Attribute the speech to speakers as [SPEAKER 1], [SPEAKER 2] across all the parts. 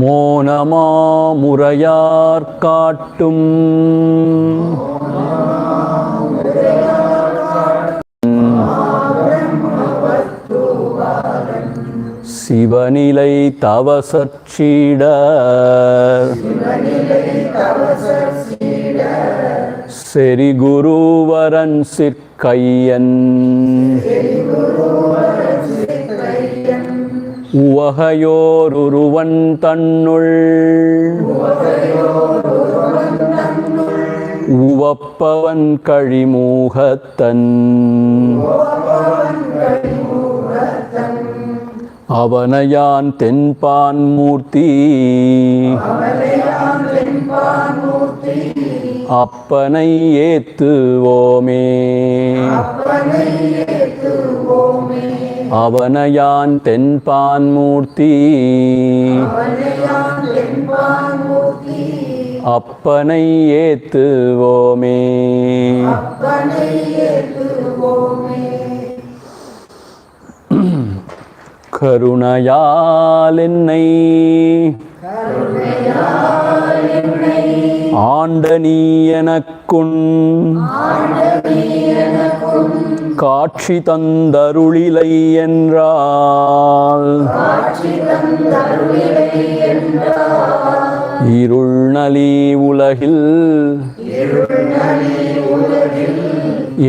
[SPEAKER 1] மோனமா முறையார் காட்டும் சிவநிலை தவசீடர் செரி குருவரன் சிற்கையன் உவகையோருருவன் தன்னுள் உவப்பவன் கழிமூகத்தன் அவனையான் தென்பான் மூர்த்தி அப்பனை ஏத்துவோமே அவனையான் தென்பான் மூர்த்தி அப்பனை ஏத்துவோமே கருணையால் என்னை ஆண்ட நீ எனக்குன் காட்சி தந்தருளிலை என்றால் இருள் நலி உலகில்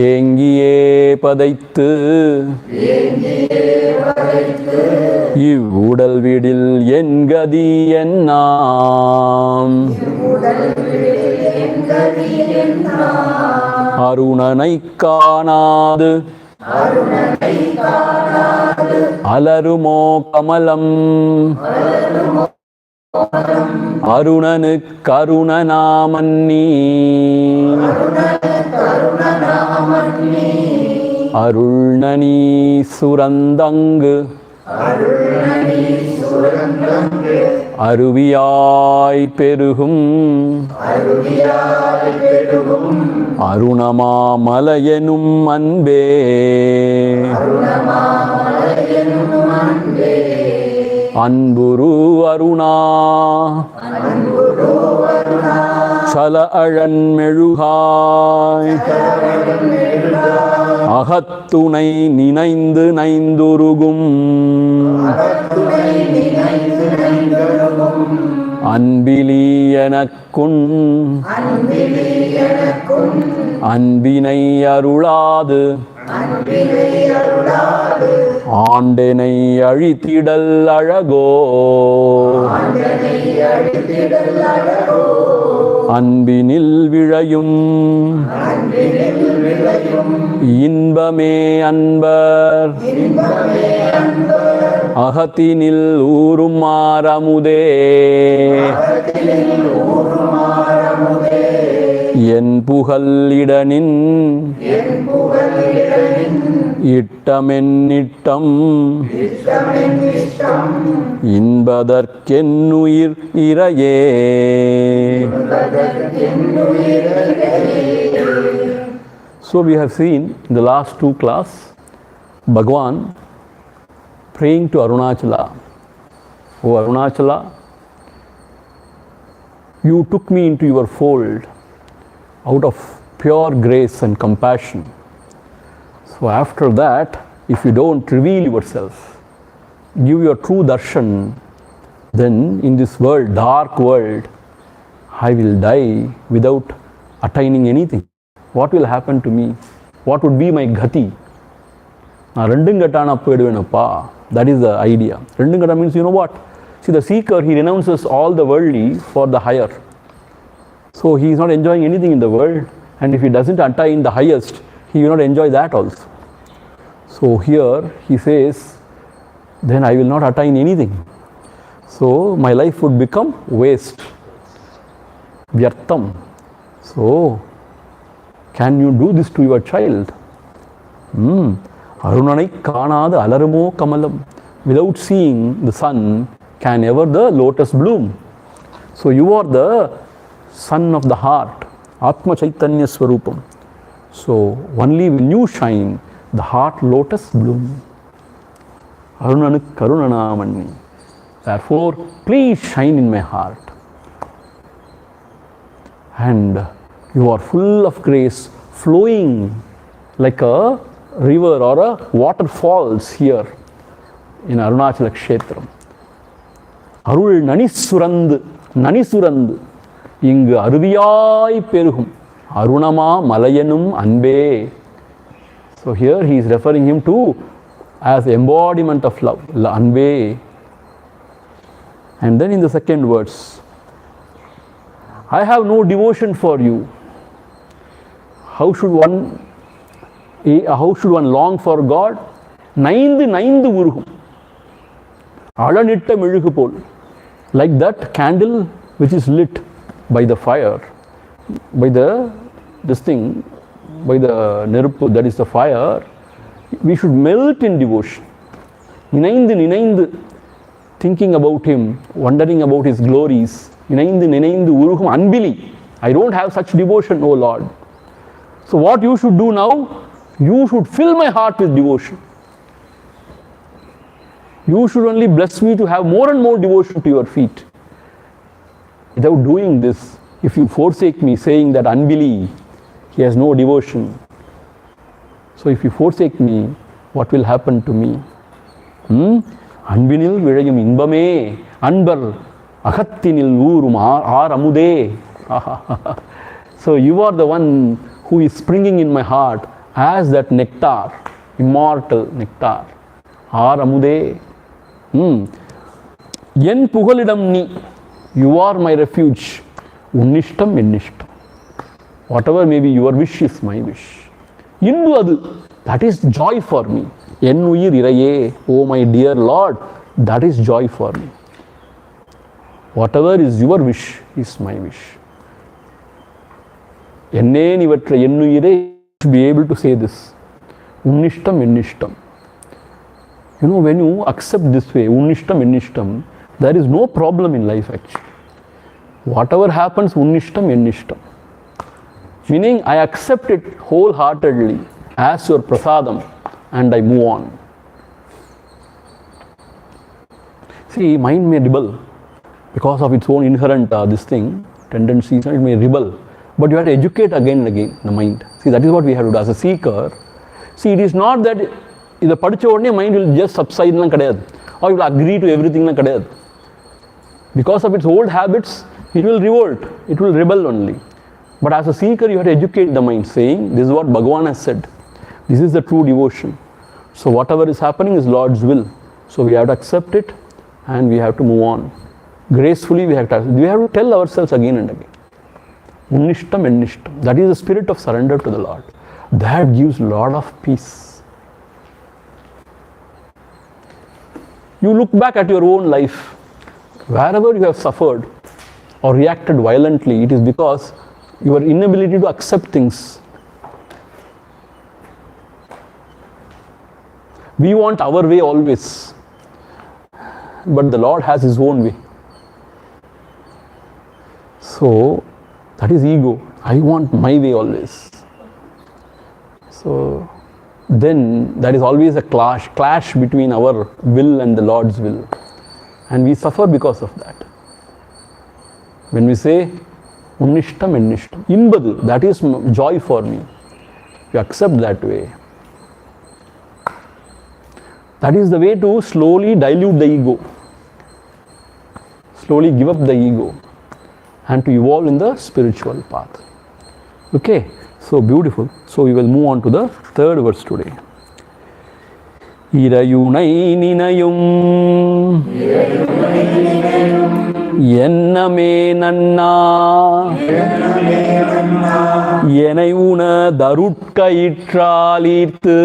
[SPEAKER 1] ஏங்கியே பதைத்து இவ்வுடல் வீடில் என் கதி என்னாம் அருணனை காணாது அலருமோ கமலம் அருணனு கருணநாமன்னி அருள்நனி சுரந்தங்கு அருவியாய் பெருகும் அருணமாமலையெனும் அன்பே அன்புரு அருணா சல அழன் மெழுகாய் அகத்துணை நினைந்து நைந்துருகும் அன்பிலி எனக்குன் அன்பினை அருளாது ஆண்டனை அழித்திடல் அழகோ அன்பினில் விழையும் இன்பமே அன்பர் அகத்தினில் ஊரும் மாறமுதே என் புகழிடனின் இட்டமென்னிட்டம் இன்பதற்கென்னுயிர் இறையே. So we have seen in the last two class Bhagavan praying to Arunachala. Oh Arunachala, you took me into your fold out of pure grace and compassion. So after that, if you don't reveal yourself, give your true darshan, then in this world, dark world, I will die without attaining anything. What will happen to me? What would be my ghati? That is the idea. Rendungata means, you know what? See, the seeker, he renounces all the worldly for the higher. So he is not enjoying anything in the world, and if he doesn't attain the highest, he will not enjoy that also. So here he says, then I will not attain anything. So my life would become waste, vyartham. So can you do this to your child? Arunanai kanada alarumo kamalam. Without seeing the sun, can ever the lotus bloom? So you are the sun of the heart, Atma Chaitanya Swarupam. So only when you shine, the heart lotus bloom. Arunanu Karunanamanni. Therefore, please shine in my heart. And you are full of grace, flowing like a river or a waterfalls here in Arunachala Kshetram. Arul Nanisurand, Nanisurand, Ingu Aruviyai Perugum, Arunama Malayanum Anbe. So here he is referring him to as embodiment of love, Anbe. And then in the second verse, I have no devotion for you. How should one long for God? Naindu urugum. Alanitta melugupol. Like that candle which is lit by the fire, by the niruppu, that is the fire, we should melt in devotion. Ninaindu, thinking about him, wondering about his glories. Ninaindu urugum unbelief. I don't have such devotion, O Lord. So what you should do now? You should fill my heart with devotion. You should only bless me to have more and more devotion to your feet. Without doing this, if you forsake me, saying that unbelief, he has no devotion. So if you forsake me, what will happen to me? Anbinil virayum inbame, anbar agattinil uurum amude. So you are the one who is springing in my heart as that nectar, immortal nectar. Amude. Yen pugalidam ni, you are my refuge. Unnishtam ennishtam. Whatever may be your wish is my wish. Indu adu, that is joy for me. Ennuyir iraye, oh my dear Lord, that is joy for me. Whatever is your wish is my wish. Enne nivatra ennuyire, to be able to say this. Unnishtam ennishtam. You know, when you accept this way, unnishtam ennishtam, there is no problem in life actually. Whatever happens, unnishtam ennishtam. Meaning, I accept it wholeheartedly as your prasadam and I move on. See, mind may rebel because of its own inherent tendencies, it may rebel. But you have to educate again and again the mind. See, that is what we have to do as a seeker. See, it is not that the mind will just subside or it will agree to everything. Because of its old habits, it will revolt, it will rebel only. But as a seeker, you have to educate the mind, saying, this is what Bhagavan has said. This is the true devotion. So whatever is happening is Lord's will. So we have to accept it and we have to move on. Gracefully we have to tell ourselves again and again. Unnishtam ennishtam. That is the spirit of surrender to the Lord. That gives a lot of peace. You look back at your own life. Wherever you have suffered or reacted violently, it is because your inability to accept things. We want our way always, but the Lord has His own way. So that is ego. I want my way always. So then there is always a clash between our will and the Lord's will, and we suffer because of that. When we say unnishtam ennishtam, inbadu, that is joy for me, you accept that way. That is the way to slowly dilute the ego, slowly give up the ego, and to evolve in the spiritual path. Okay, so beautiful. So we will move on to the third verse today. Irayunai ninayum Yenname nanna Yenai una darutta itralithu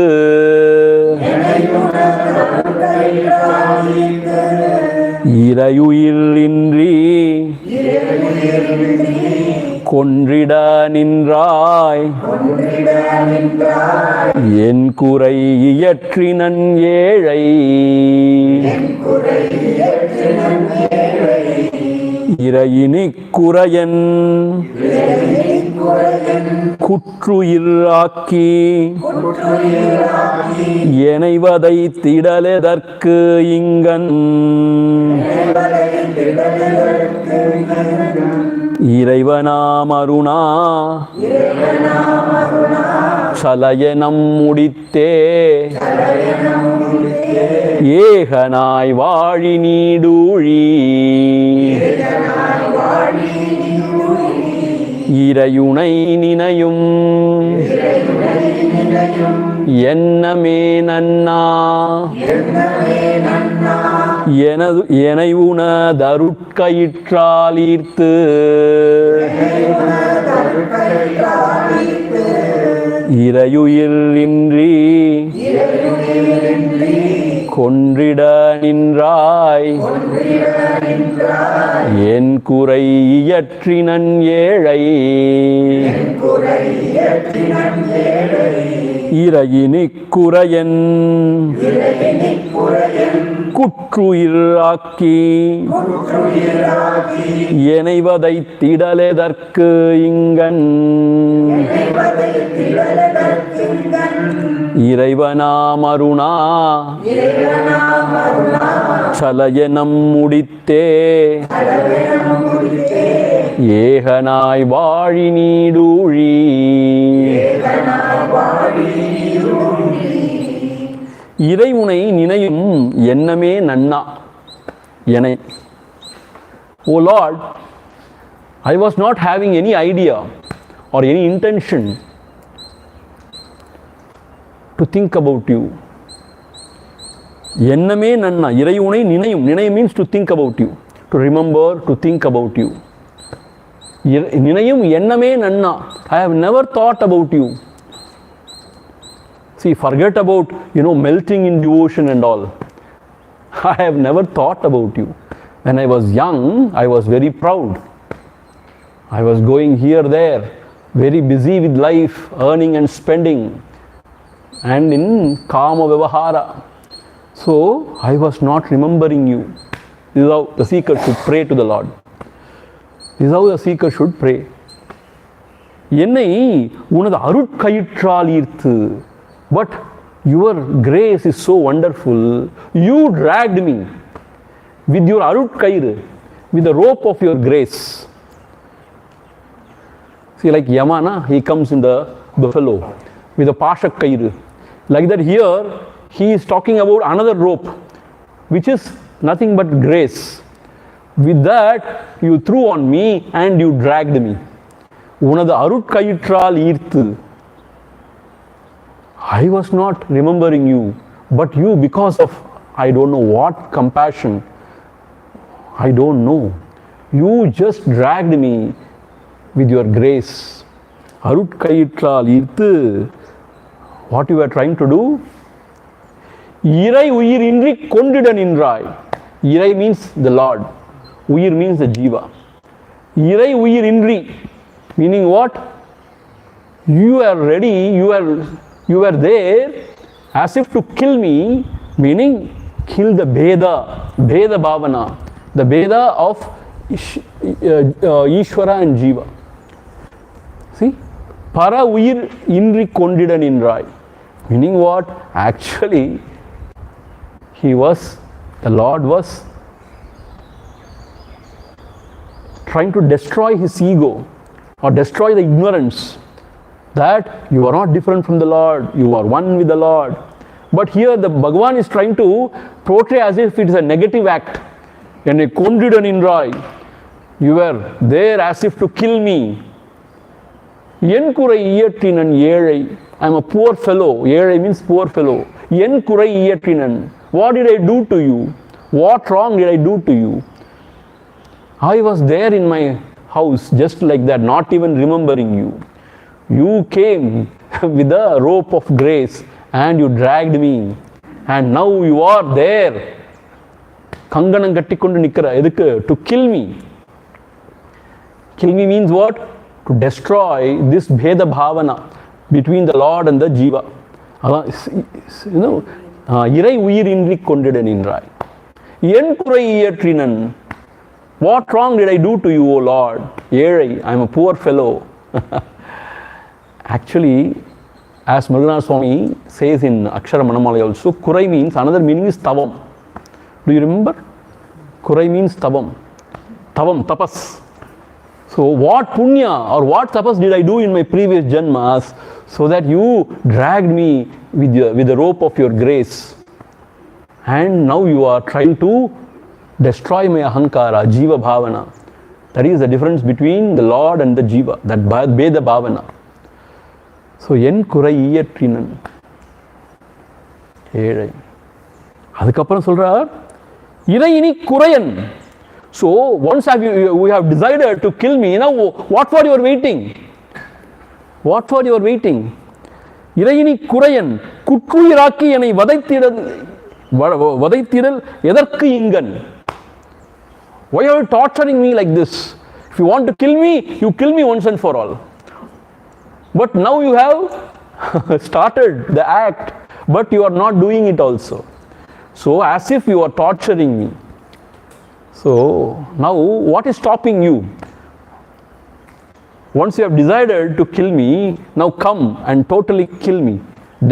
[SPEAKER 1] Irayuirindri கொன்றிட நின்றாய் என் குறை இயற்றினன் ஏழை இறையினிக் குறையன் குற்றுயிராக்கி எனைவதை திடலெதற்கு இங்கன் இறைவனாம் அருணா சலயனம் முடித்தே ஏகனாய் வாழி நீடூழி இறையுனை நினையும் என்னமே நன்னா எனை உனதருட்கயிற்றால் ஈர்த்து இறையுயிர் இன்றி கொன்றிட நின்றாய் என் குறை இயற்றினன் ஏழை இறையினிக் குறையன் குற்றுயிராக்கி எனைவதை திடலெதற்கு இங்கன் இறைவனாம் அருணா சலயனம் முடித்தே ஏகனாய் வாழி நீடூழி இறைவுனை நினையும் எண்ணமே நன்னா எனை. O Lord, I was not having any idea or any intention to think about you. எண்ணமே நன்னா இறைவுனை நினையும். நினையும் means to think about you, to remember, to think about you. நினையும் எண்ணமே நன்னா. I have never thought about you. See, forget about, melting in devotion and all. I have never thought about you. When I was young, I was very proud. I was going here, there, very busy with life, earning and spending, and in kama vyavahara. So, I was not remembering you. This is how the seeker should pray to the Lord. This is how the seeker should pray. என்னை உனது அருட்கயிற்றால் ஈர்த்து. But your grace is so wonderful. You dragged me with your arutkairu, with the rope of your grace. See, like Yamana, he comes in the buffalo with a pashakkairu. Like that here, he is talking about another rope, which is nothing but grace. With that, you threw on me and you dragged me. Unadu arutkayitral ஈர்த்து. I was not remembering you, but you, because of I don't know what compassion, I don't know, you just dragged me with your grace. அருட்கயிற்றால் ஈர்த்து. What you are trying to do? இறை உயிர் இன்றி கொண்டிட நின்றாய். இறை means the Lord. உயிர் means the jiva. இறை உயிர் இன்றி, meaning what? You are ready, you are there as if to kill me, meaning kill the Bheda Bhavana, the Bheda of Ishvara and Jiva. See? Para uyir indri kondida nindrai. Meaning what? Actually, the Lord was trying to destroy his ego or destroy the ignorance that you are not different from the Lord, you are one with the Lord. But here the Bhagavan is trying to portray as if it is a negative act. And a kondida nindrai, you were there as if to kill me. En kurai iyatrinan ஏழை. I am a poor fellow. ஏழை means poor fellow. En kurai iyatrinan. What did I do to you? What wrong did I do to you? I was there in my house just like that, not even remembering you. You came with a rope of grace and you dragged me, and now you are there kanganam kattikondu nikkara edukku to kill me. Kill me means what? To destroy this bheda bhavana between the Lord and the jiva. இறை உயிர் இன்றி கொண்டிட நின்றாய். என் குறை இயற்றினன். What wrong did I do to you, O Lord? ஏழை, I am a poor fellow. Actually, as Muruganatha Swami says in Akshara Manamalai also, Kurai means, another meaning is Tavam. Do you remember? Kurai means Tavam. Tavam, tapas. So what punya or what tapas did I do in my previous janmas so that you dragged me with the rope of your grace, and now you are trying to destroy my ahankara, jiva bhavana. That is the difference between the Lord and the jiva, that beda bhavana. So en kurai iyattrinan ஏழை. அதுக்கப்புறம் சொல்றார் இறை இனி குறையன். So once we have decided to kill me, now what for you are waiting? What for you are waiting? இறையினி குறையன் குற்றுயிராக்கி என்னை வதைத்திடல் எதற்கு இங்கன்? Why are you torturing me like this? If you want to kill me, you kill me once and for all. But now you have started the act, but you are not doing it also. So as if you are torturing me. So now what is stopping you? Once you have decided to kill me, now come and totally kill me,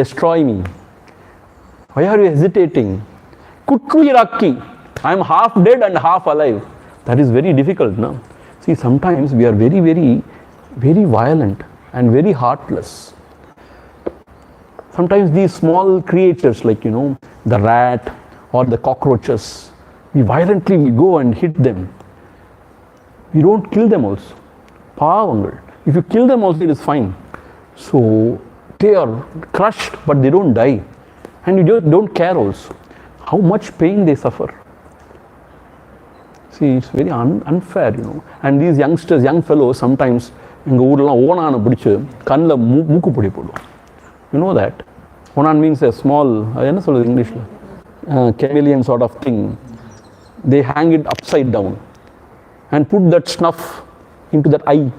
[SPEAKER 1] destroy me. Why are you hesitating? Kutruiraki, I am half dead and half alive. That is very difficult, no? See, sometimes we are very, very, very violent and very heartless. Sometimes these small creatures like, the rat or the cockroaches, we violently go and hit them. We don't kill them also. Pavangal. If you kill them also, it is fine. So they are crushed, but they don't die. And you just don't care also how much pain they suffer. See, it's very unfair, And these youngsters, young fellows, sometimes எங்க ஊர்லாம் ஓனானை பிடிச்சு கண்ணில் மூக்கு பிடி போடுவோம். You know that? Onan means a small, என்ன சொல்றது இங்கிலீஷ்ல, chameleon sort of thing. They hang it upside down and put that snuff into that eye.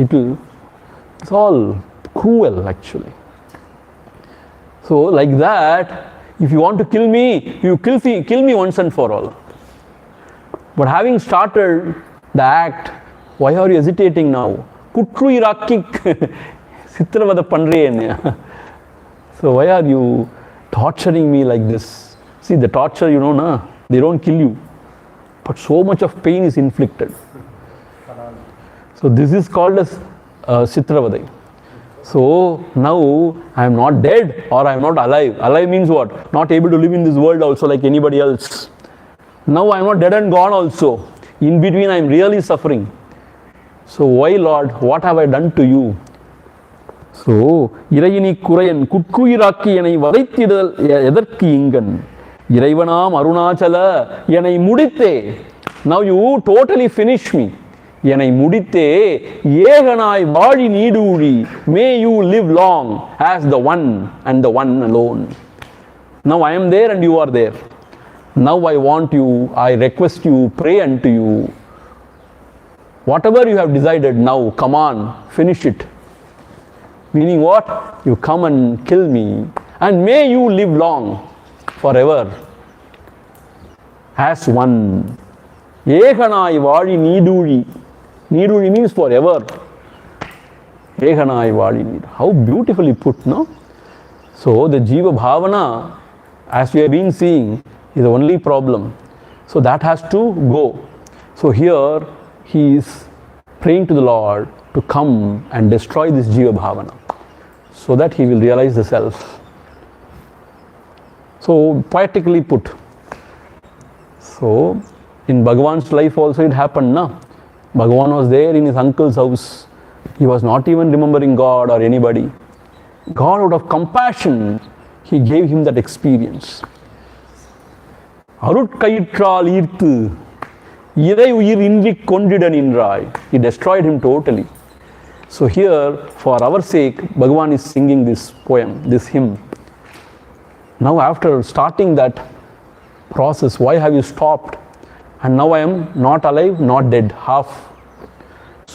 [SPEAKER 1] It's all cruel actually. So like that, if you want to kill me, you kill me once and for all. But having started the act, why are you hesitating now? Kutruiraki sitravada pandreyenya. So why are you torturing me like this? See, the torture, they don't kill you, but so much of pain is inflicted. So this is called as Sitravadai. So now I am not dead or I am not alive. Alive means what? Not able to live in this world also like anybody else. Now I am not dead and gone also. In between I am really suffering. So why, Lord? What have I done to you? So இறையினி குறையன் குற்றுயிராக்கி என்னை வதைத்திடல் எதற்கு இங்கன்? இறைவனாம் அருணாச்சல என்னை முடித்தே. Now you totally finish me. என்னை முடித்தே ஏகனாய் வாழி நீடூழி. May you live long as the one and the one alone. Now I am there and you are there. Now I want you, I request you, pray unto you. Whatever you have decided now, come on, finish it. Meaning what? You come and kill me, and may you live long, forever, as one. Eganai vali needuli. Needuli means forever. Eganai vali need. How beautifully put, no? So the jiva bhavana, as we have been seeing, is the only problem. So that has to go. So here he is praying to the Lord to come and destroy this jiva bhavana, so that he will realize the self. So poetically put. So in Bhagavan's life also it happened, na? Bhagavan was there in his uncle's house. He was not even remembering God or anybody. God, out of compassion, he gave him that experience. அருட்கயிற்றால் ஈர்த்து இறை உயிர் இன்றி கொண்டிட நின்றாய். He destroyed him totally. So here, for our sake, Bhagavan is singing this poem, this hymn. Now after starting that process, why have you stopped? And now I am not alive, not dead, half.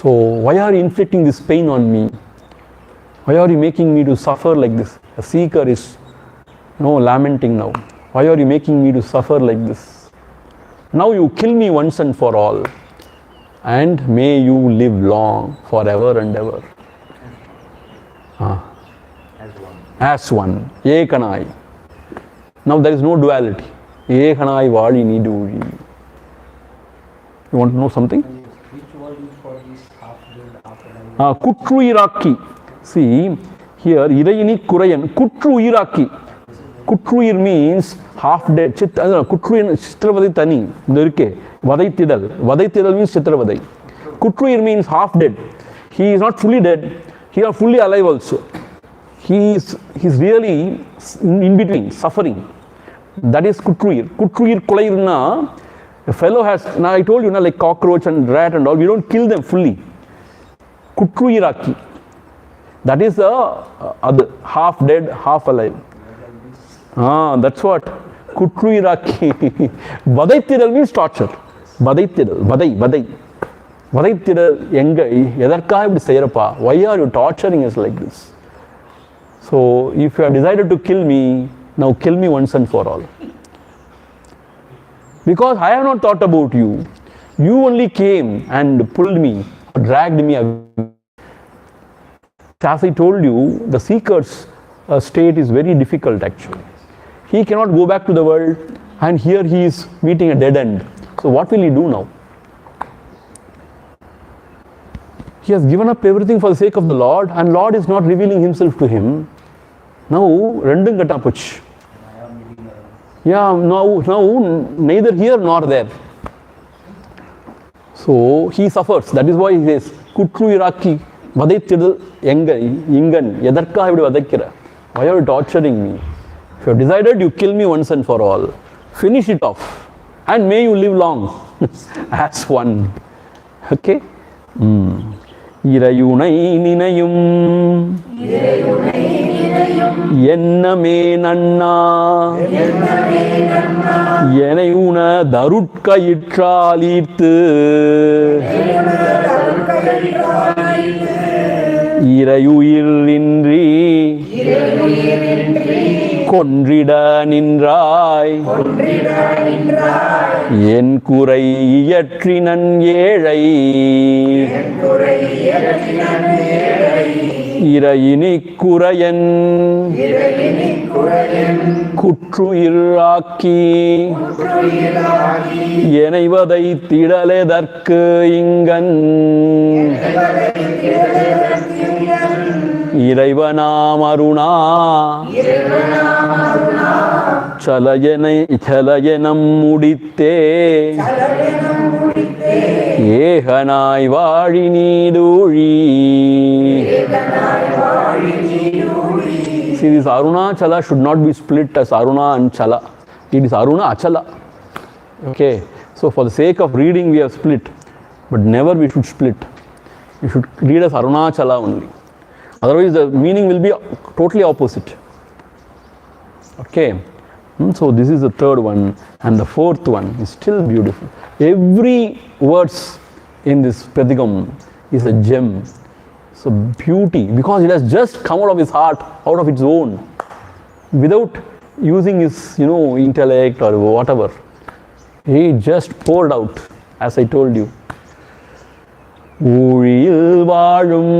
[SPEAKER 1] So why are you inflicting this pain on me? Why are you making me to suffer like this? A seeker is lamenting now. Why are you making me to suffer like this? Now you kill me once and for all, and may you live long, forever and ever. as one. Ekanai. Now there is no duality. Ekanai vali niduri. You want to know something?
[SPEAKER 2] Which word is for this half-dead,
[SPEAKER 1] Kutru iraki. See, here, Irayini Kurayan. Kutru iraki. Kutruir means half dead. Kutruir Chitravadai Tani. Nirke. Vadai Tidal. Vadai Tidal means Chitravadai. Kutruir means half dead. He is not fully dead. He is fully alive also. He is really in between, suffering. That is Kutruir. Kutruir Kulairna. A fellow has, now I told you, like cockroach and rat and all, we don't kill them fully. Kutruiraki. That is the other, half dead, half alive. That's what. Kutruiraki. Vadaitidal means torture. Vadaitidal. Vadai. Vadaitidal enga. Edarkka ipdi seirappa. Why are you torturing us like this? So, if you have decided to kill me, now kill me once and for all. Because I have not thought about you. You only came and pulled me, dragged me away. As I told you, the seeker's state is very difficult actually. He cannot go back to the world, and here he is meeting a dead end. So what will he do now? He has given up everything for the sake of the Lord, and Lord is not revealing himself to him. Now, rendum katapuch. Yeah, now neither here nor there. So he suffers. That is why he says, Kutru iraki, vadaitidal ingan, yadarkka ipdi vadaikira. Why are you torturing me? If you have decided, you kill me once and for all. Finish it off. And may you live long as one. Okay? Irayunai ninayum Yenname nanna Yenayuna darutka yitralithu Irayuirindri Kondrida nindrai En kurai iyatrinan yezhai Irayini kurayan Kutru iraki Yenai tidaledharkku ingan Iraivanam Aruna Chalayanam muditte Ehanai vali niduri. See, this Arunachala should not be split as Aruna and Chala. It is Arunachala. Okay. So for the sake of reading we have split. But never we should split. We should read as Arunachala only. Otherwise the meaning will be totally opposite. Okay. So this is the third one, and the fourth one is still beautiful. Every verse in this Padikam is a gem. So beauty, because it has just come out of his heart, out of its own, without using his, intellect or whatever. He just poured out, as I told you. ஊழியில் வாழும்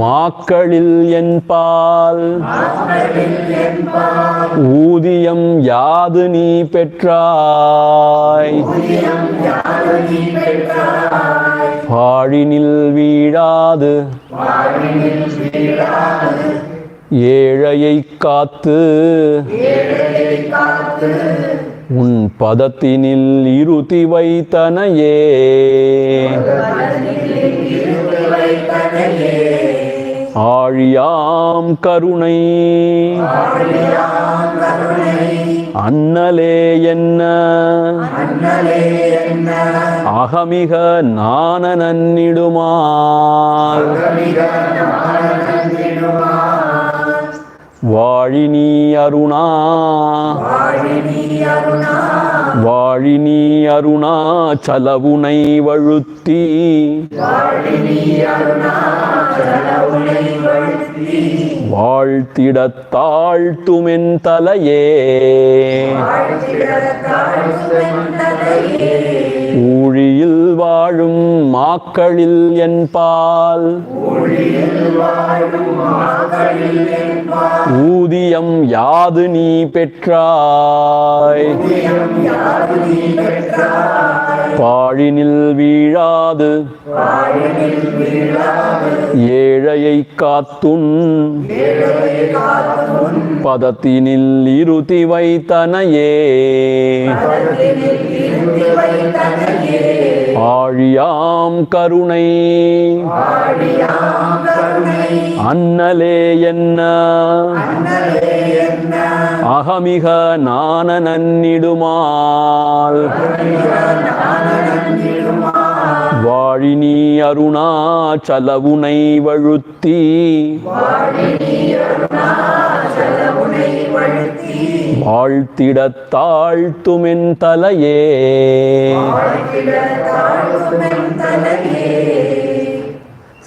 [SPEAKER 1] மாக்களில் என்பால் ஊதியம் யாது நீ பெற்றாய் பாழினில் வீழாது ஏழையை காத்து உன் பதத்தினில் இருத்தி வைத்தனையே ஆழியாம் கருணை அண்ணலே என்ன அகமிக நான நன்னிடுமால் வாழி நீ அருணா வாழினி அருணாச்சலவுனை வழுத்தி வாழ்த்திடத் தாழ்த்துமென் தலையே ஊழியில் வாழும் மாக்களில் என்பால் ஊதியம் யாது நீ பெற்றாய் பாழினில் வீழாது ஏழையை காத்துன் பதத்தினில் இருத்தி வைத்தனையே ஆழியாம் கருணை அன்னலே என்ன அகமிக நான நன்னிடுமால் வாழினி அருணாச்சலவுனை வழுத்தி வாழ்த்திடத் தாழ்த்துமென் தலையே.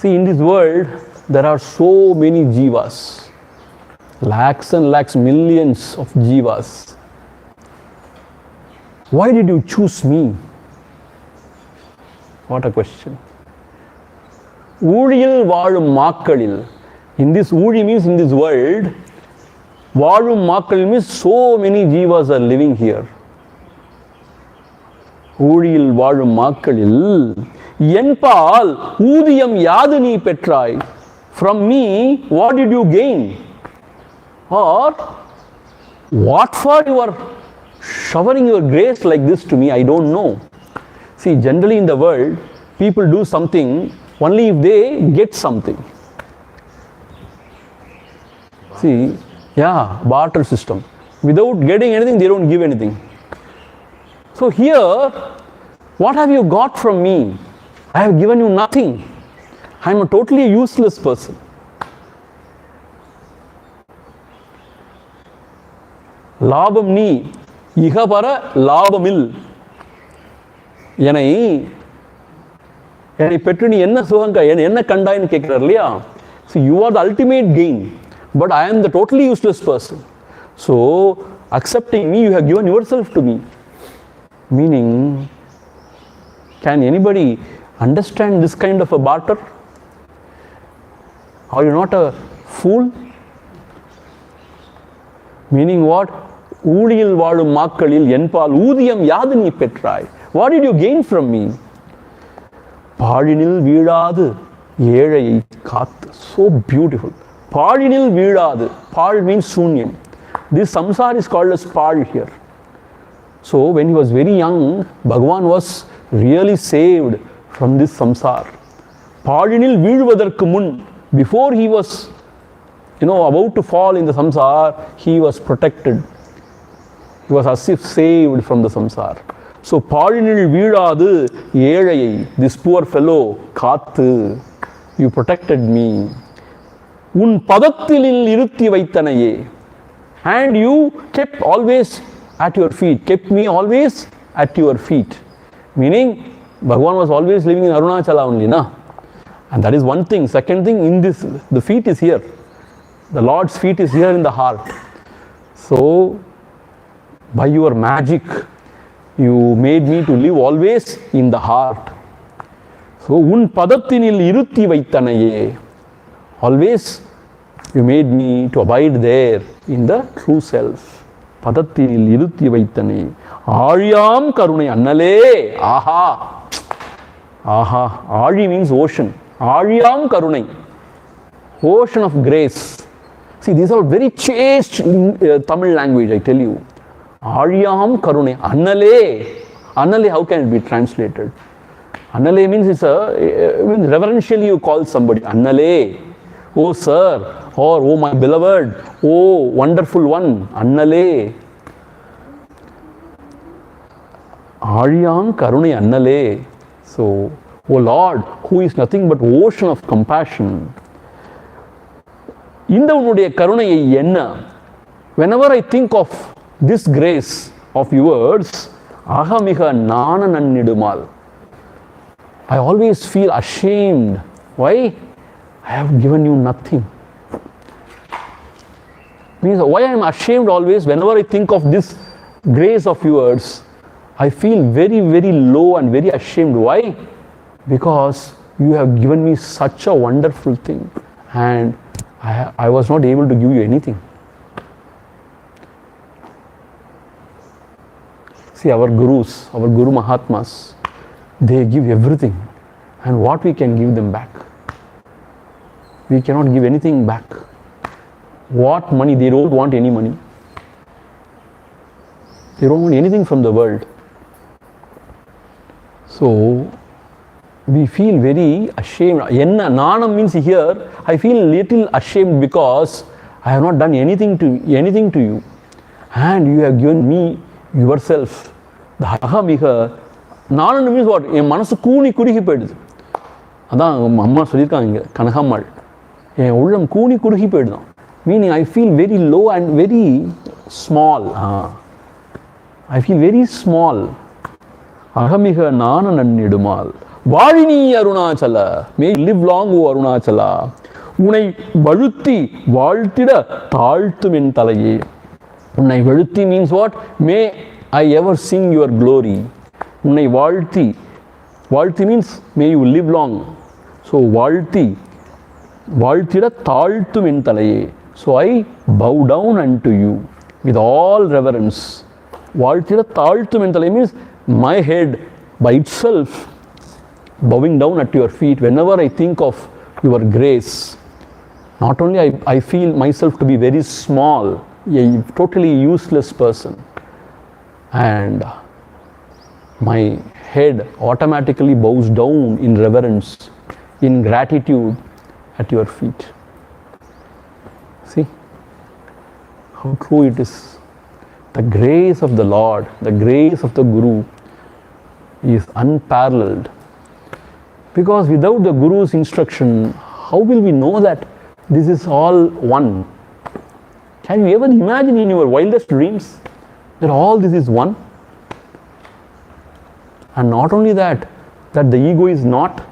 [SPEAKER 1] See, in this world there are so many jivas, lakhs and lakhs, millions of jivas. Why did you choose me? What a question. ஊழியில் வாழும் மாக்களில், in this ஊழி means in this world, வாழும் மாக்களில் means so many jivas are living here. ஊழியில் வாழும் மாக்களில் என்பால் ஊதியம் யாது நீ பெற்றாய்? From me what did you gain? Or what for you are showering your grace like this to me? I don't know. See, generally in the world people do something only if they get something. See, yeah, barter system. Without getting anything they don't give anything. So here, what have you got from me? I have given you nothing. I am a totally useless person. லாபம் நீ இகபர லாபமில். என்னை பெற்று நீ என்ன சுகம் என்ன கண்டாய்னு கேட்கிறார் இல்லையா? So you are the ultimate gain, but I am the totally useless person. So accepting me, you have given yourself to me. Meaning, can anybody understand this kind of a barter? Are you not a fool? Meaning what? ஊழியில் வாழும் மாக்களில் என்பால் ஊதியம் யாது நீ பெற்றாய்? What did you gain from me? பாழினில் வீழாது ஏழையை காத்து. So beautiful. பாழினில் வீழாது. பாழ் means சூன்யம். This samsara is called as pal here. So when he was very young, Bhagavan was really saved from this samsara. பாழினில் வீழ்வதற்கு முன், before he was about to fall in the samsara, he was protected. He was as if saved from the samsara. So பாழினில் வீழாது ஏழையை, this poor fellow, காத்து, you protected me. உன் பதத்தினில் இருத்தி வைத்தனையே, and you kept always at your feet, kept me always at your feet. Meaning Bhagavan was always living in Arunachala only, na? And that is one thing. Second thing, in this, the feet is here. The Lord's feet is here in the heart. So by your magic you made me to live always in the heart. So உன் பதத்தினில் இருத்தி வைத்தனையே, always you made me to abide there in the true self. பதத்தினில் இருத்தி வைத்தனை ஆழியாம் கருணை அண்ணலே. ஆஹா ஆஹா. ஆழி means ocean. ஆழியாம் கருணை, ocean of grace. See, these are very chaste Tamil language, I tell you. ஆழியாம் கருணை அண்ணலே. அண்ணலே, how can it be translated? அண்ணலே means it's means reverentially you call somebody அண்ணலே. Oh sir, or oh my beloved, oh wonderful one, அண்ணலே. ஆழியாம் கருணை அண்ணலே. So, oh Lord, who is nothing but ocean of compassion. இந்த உன்னுடைய கருணையை என்ன? Whenever I think of this grace of yours, Ahamiha nana nannidumal. I always feel ashamed. Why? I have given you nothing. Means why I am ashamed always whenever I think of this grace of yours, I feel very, very low and very ashamed. Why? Because you have given me such a wonderful thing and I was not able to give you anything. See, our gurus, our Guru Mahatmas, they give everything. And what we can give them back? We cannot give anything back. What money? They don't want any money. They don't want anything from the world. So, we feel very ashamed. Nanam means here, I feel little ashamed because I have not done anything to you. And you have given me yourself. The ahamiha. Nanam means what? என் மனசு கூனி குறுகி போயிடுது. அதான் அம்மா சொல்லியிருக்காங்க கனகம்மாள். என் உள்ளம் கூனி குறுகி போயிடுதான். Meaning I feel very low and very small. I feel very small. Ahamiha nana nannidumal. Varini Arunachala. May you live long, O Arunachala. Unai valutti valtida taalthum en thalaye. Unai valutti means what? May I ever sing your glory. Unai valti. Valti means may you live long. So valti. Valtida taalthum en thalaye. So I bow down unto you with all reverence. Valtida taalthum en thalaye means my head by itself bowing down at your feet. Whenever I think of your grace, not only I feel myself to be very small, a totally useless person, and my head automatically bows down in reverence, in gratitude at your feet. See how true it is. The grace of the Lord, the grace of the Guru is unparalleled. Because without the Guru's instruction, how will we know that this is all one? Can you ever imagine in your wildest dreams that all this is one? And not only that, that the ego is not,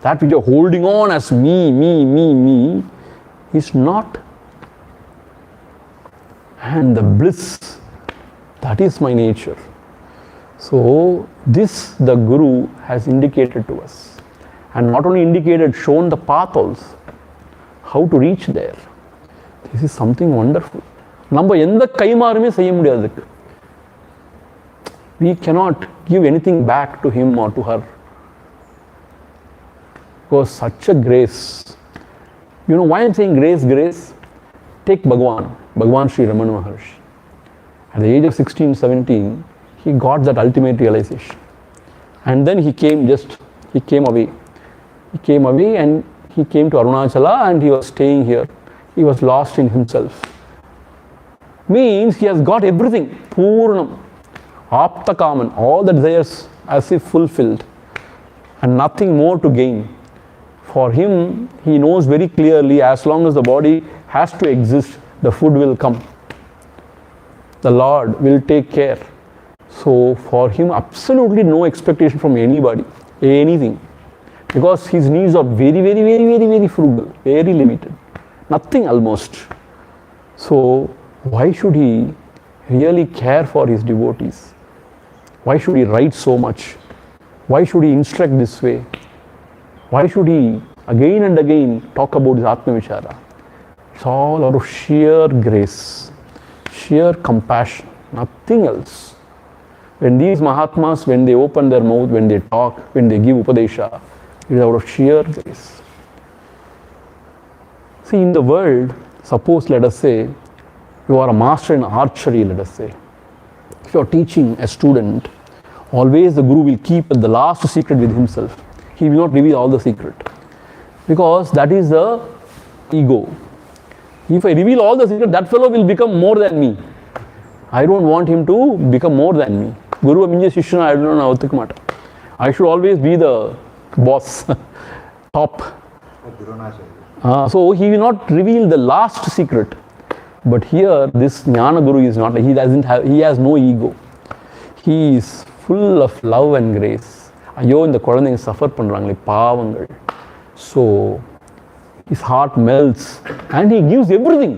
[SPEAKER 1] that which you are holding on as me, is not. And the bliss, that is my nature. So this the Guru has indicated to us. And not only indicated, shown the path also. How to reach there. This is something wonderful. நம்ம எந்த கைமாறுமே செய்ய முடியாது. We cannot give anything back to him or to her. Because such a grace. You know why I'm saying grace, grace? Take Bhagwan Shri Ramana Maharshi. At the age of 16, 17, he got that ultimate realization. And then he came away. He came away and he came to Arunachala and he was staying here. He was lost in himself. Means he has got everything. Purnam. Aptakaman. All the desires as if fulfilled. And nothing more to gain. For him, he knows very clearly as long as the body has to exist, the food will come. The Lord will take care. So for him, absolutely no expectation from anybody, anything. Because his needs are very, very, very, very, very frugal, very limited. Nothing almost. So why should he really care for his devotees? Why should he write so much? Why should he instruct this way? Why should he again and again talk about his Atma Vichara? It's all out of sheer grace, sheer compassion, nothing else. When these Mahatmas, when they open their mouth, when they talk, when they give Upadesha, it is out of sheer grace. See, in the world, suppose let us say, you are a master in archery, let us say. If you are teaching a student, always the Guru will keep the last secret with himself. He will not reveal all the secret. Because that is the ego. If I reveal all the secret, that fellow will become more than me. I don't want him to become more than me. Guru Aminja Shishana, I don't know. I should always be the boss, top. So he will not reveal the last secret. But here, this Jnana Guru is not like, he has no ego. he is full of love and grace. ஐயோ இந்த குழந்தைங்க suffer பண்ணுறாங்களே பாவங்கள். So his heart melts and he gives everything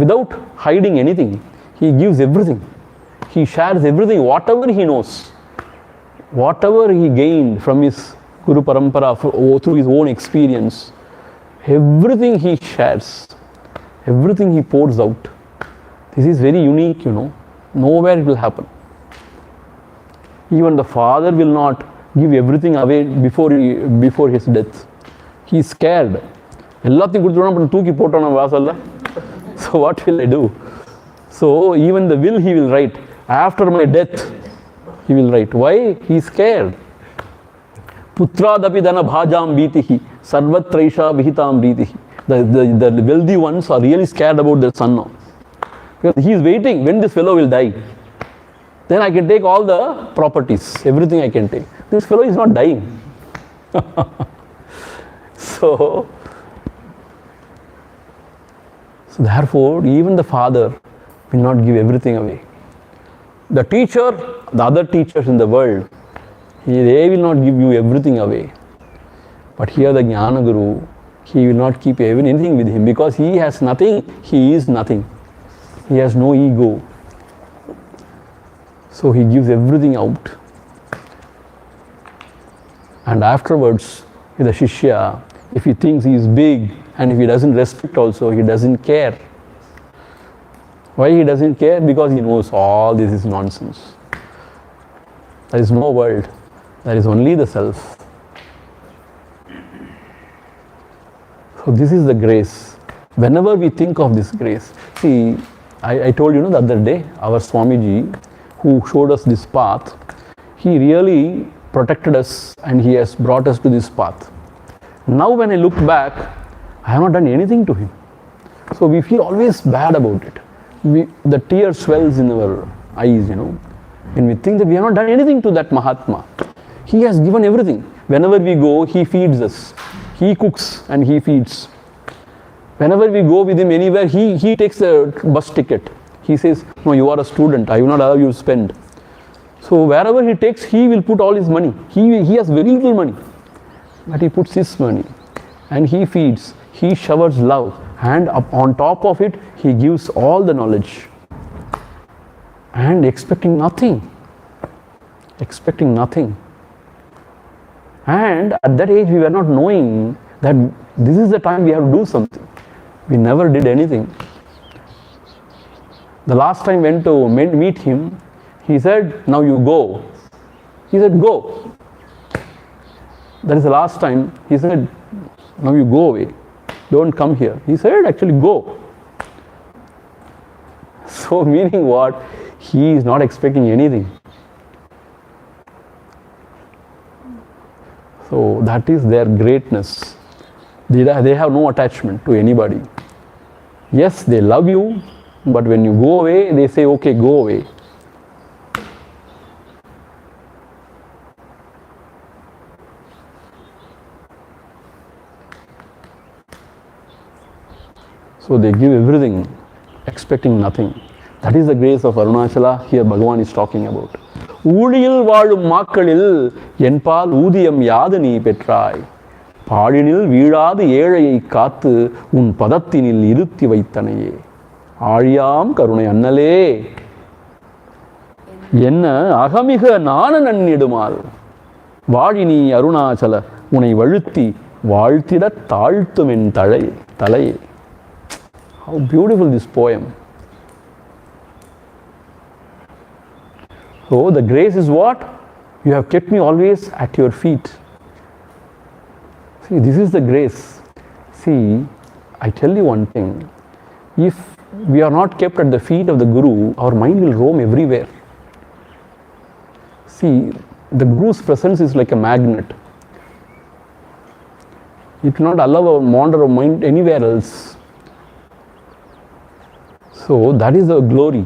[SPEAKER 1] without hiding anything. He gives everything. He shares everything, whatever he knows, whatever he gained from his Guru Parampara through his own experience. Everything he shares, everything he pours out. This is very unique, Nowhere it will happen. Even the father will not give everything away before his death. He is scared. எல்லாத்தையும் கொடுத்துட்டோம் அப்புறம் தூக்கி போட்டோம் வாசல்ல. So what will I do? So even the will he will write. After my death, he will write. Why? He is scared. Putradapi dana bhajam bhitihi sarvatraisha vihitam ritihi. The wealthy ones are really scared about their son now. Because he is waiting when this fellow will die. Then I can take all the properties, everything I can take. This fellow is not dying. So therefore, even the father will not give everything away. The teacher, the other teachers in the world, they will not give you everything away. But here the Jnana Guru, he will not keep anything with him because he has nothing, he is nothing. He has no ego. So he gives everything out. And afterwards, with the Shishya, if he thinks he is big and if he doesn't respect also, he doesn't care. Why he doesn't care? Because he knows all this is nonsense. There is no world. There is only the self. So this is the grace. Whenever we think of this grace, see, I told you the other day, our Swamiji, who showed us this path, he really protected us and he has brought us to this path. Now when I look back, I have not done anything to him. So we feel always bad about it. The tear swells in our eyes, when we think that we have not done anything to that Mahatma. He has given everything. Whenever we go, he feeds us. He cooks and he feeds. Whenever we go with him anywhere, he takes the bus ticket. He says, no, you are a student, I will not allow you to spend. So wherever he takes, he will put all his money. He has very little money, but he puts his money and he feeds. He showers love, and on top of it, he gives all the knowledge and expecting nothing. Expecting nothing. And at that age, we were not knowing that this is the time we have to do something. We never did anything. The last time went to meet him, he said, now you go. He said, go. That is the last time. He said, now you go away. Don't come here. He said, actually go. So meaning what? He is not expecting anything. So that is their greatness. They have no attachment to anybody. Yes, they love you, but when you go away, they say, okay, go away. So they give everything, expecting nothing. That is the grace of Arunachala. Here Bhagavan is talking about. ஊழியில் வாழும் மாக்களில் என்பால் ஊதியம் யாது நீ பெற்றாய், பாழினில் வீழாது ஏழையை காத்து உன் பதத்தினில் இருத்தி வைத்தனையே, ஆழியாம் கருணை அண்ணலே என்ன அகமிக நாண நன்னிடுமால், வாழினி அருணாச்சல உனை வழுத்தி வாழ்த்திட தாழ்த்துமென் தலையே. How beautiful this poem. So the grace is what? You have kept me always at your feet. See, this is the grace. See, I tell you one thing. If we are not kept at the feet of the Guru, our mind will roam everywhere. See, the Guru's presence is like a magnet. It will not allow our wander of mind anywhere else. So that is the glory.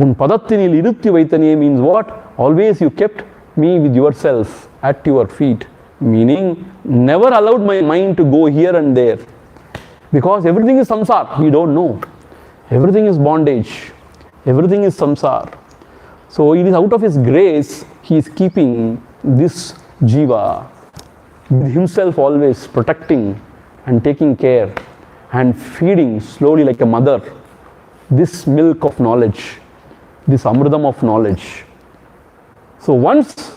[SPEAKER 1] Un padathinil irutti vaitaniye means what? Always you kept me with yourself at your feet. Meaning, never allowed my mind to go here and there. Because everything is samsara, we don't know. Everything is bondage. Everything is samsara. So it is out of his grace, he is keeping this jiva with himself, always protecting and taking care and feeding slowly like a mother this milk of knowledge, this amridam of knowledge. So once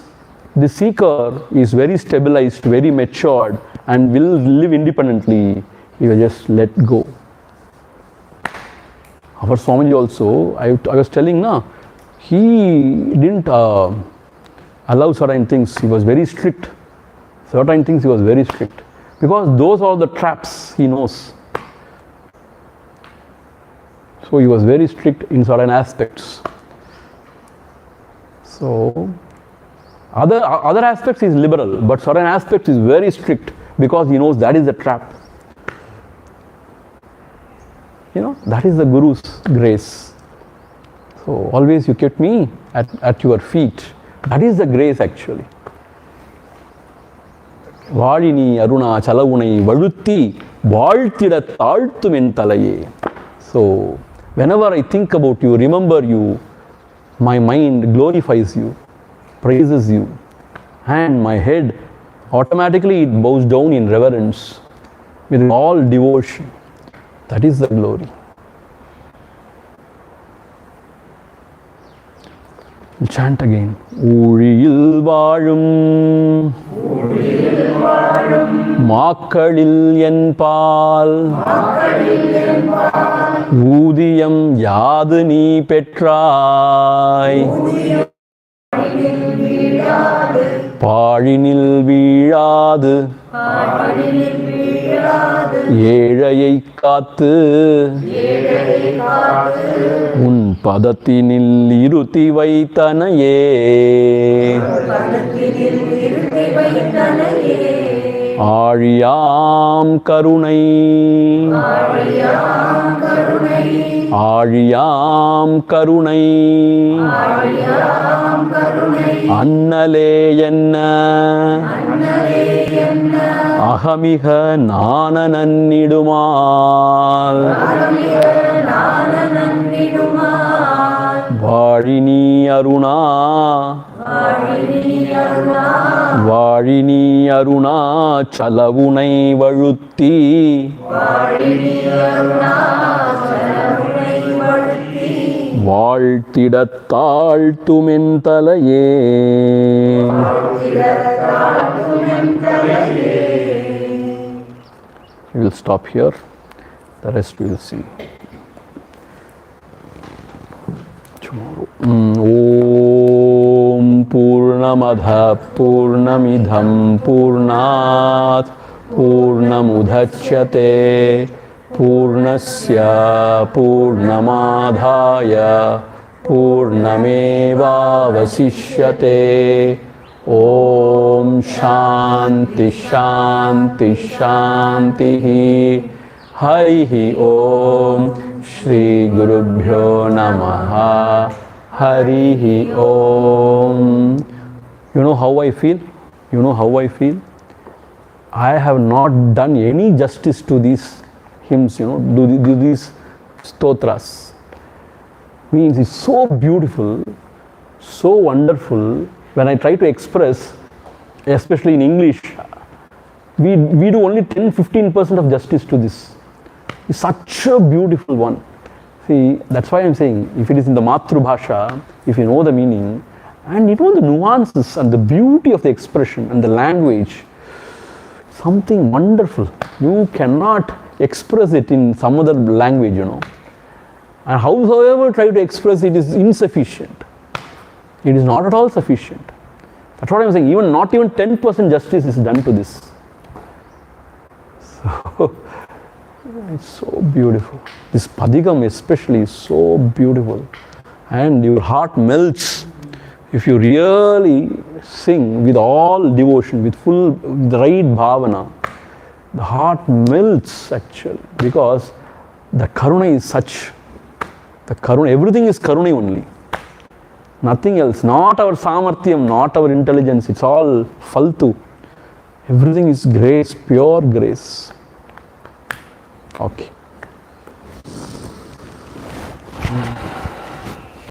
[SPEAKER 1] the seeker is very stabilized, very matured and will live independently, he will just let go. Our Swamiji also, I was telling now, he didn't allow certain things. He was very strict. Certain things he was very strict. Because those are the traps he knows. So he was very strict in certain aspects. So other aspects is liberal, but certain aspects is very strict because he knows that is the trap. You know, that is the Guru's grace. So always you kept me at your feet. That is the grace actually. Vaalini Arunachala unai valutti vaalthida taalthum en thalaye. So whenever I think about you, remember you, my mind glorifies you, praises you, and my head automatically it bows down in reverence with all devotion. That is the glory. We'll chant again. Uriyil vaazhum Makkalil yenpaal Udiyam yadu nee pettrai Paazinil veezhadu ஏழையை காத்து உன் பதத்தினில் இருத்தி வைத்தனையே ஆழியாம் கருணை ஆழியாம் கருணை அன்னலே என்ன அகமிக நான நன்னிடுமால் வாழினி அருணா வாழினி அருணா சலவுனை வழுத்தி வாழ்த்திடத் தாழ்த்துமென் தலையே. We will stop here. The rest we will see tomorrow. Om Purnamada Purnamidham Purnat Purnamudachyate Purnasya Purnamadhaya Purnameva Vasishyate. Om Shanti Shanti Shanti Harihi Om Shri Gurubhyo Namaha Harihi Om. You know how I feel? You know how I feel? I have not done any justice to these hymns, you know, do these stotras. Means it's so beautiful, so wonderful. When I try to express, especially in English, we do only 10-15% of justice to this. It's such a beautiful one. See, that's why I'm saying, if it is in the Matru Bhasha, if you know the meaning, and you know the nuances and the beauty of the expression and the language, something wonderful. You cannot express it in some other language, you know. And howsoever try to express it is insufficient. It is not at all sufficient. That's what I'm saying. Not even 10% justice is done to this. So, it's so beautiful. This Padikam especially is so beautiful. And your heart melts if you really sing with all devotion, with the right bhavana. The heart melts actually, because the karuna is such. The karuna, everything is karuna only. Nothing else, not our samarthyam, not our intelligence, it's all faltu. Everything is grace, pure grace. Okay.